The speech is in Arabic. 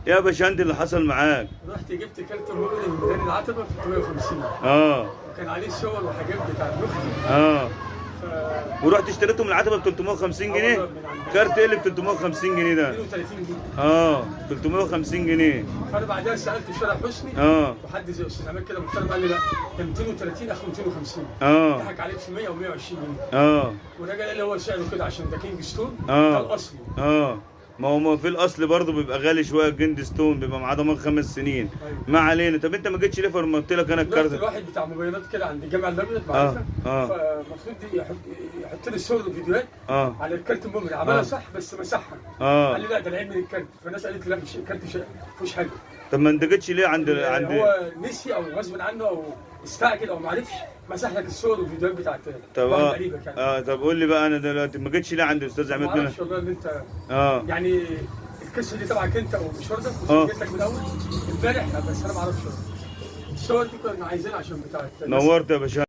يا باشمهندس اللي حصل معاك؟ رحت جبت كارت المغري من ميدان العتبه ب 350. وكان عليه صور وحاجات بتاع اختي. ورحت اشتريته من العتبه ب 350 جنيه؟ كارت ايه اللي ب 350 جنيه ده؟ 32 جنيه. 350 جنيه. فانا بعدها سالت شارع حسني. وحد زي استاذ عماد كده محترم قال لي لا ده 230 اخر 250. ضحك عليك في 100 و120 جنيه. ورجع قال لي هو سعره كده عشان ده كينج ستون. ده الاصلي. ما هو في الاصل برضه بيبقى غالي شويه. جند ستون بيبقى معاه ضمان 5 سنين. أيوة. ما علينا. طب انت ما جيتش ليه فلما قلت لك انا الكارت؟ الواحد بتاع موبايلات كده عند جامع المبنى معرفه. فالمفروض يحط لي صور وفيديوهات على الكارت المغري. عملها صح بس مسحها. قال لي لا ده العيب من الكارت. فالناس قالت لي لا مش الكارت ما فيهوش حاجه. طب ما انت جيتش ليه عند هو نسي او غصب عنه او استعجل او ما عرفش مسح لك الصور والفيديوهات بتاعت طب طب قول لي بقى انا دلوقتي ما جيتش ليه عند الاستاذ عماد؟ ما اعرفش والله ان انت يعني القصه دي تبعك انت ومش واردك وجيت لك من الاول امبارح بس انا ما اعرفش. الصور دي كنا عايزينها عشان بتاعت نورت يا باشا.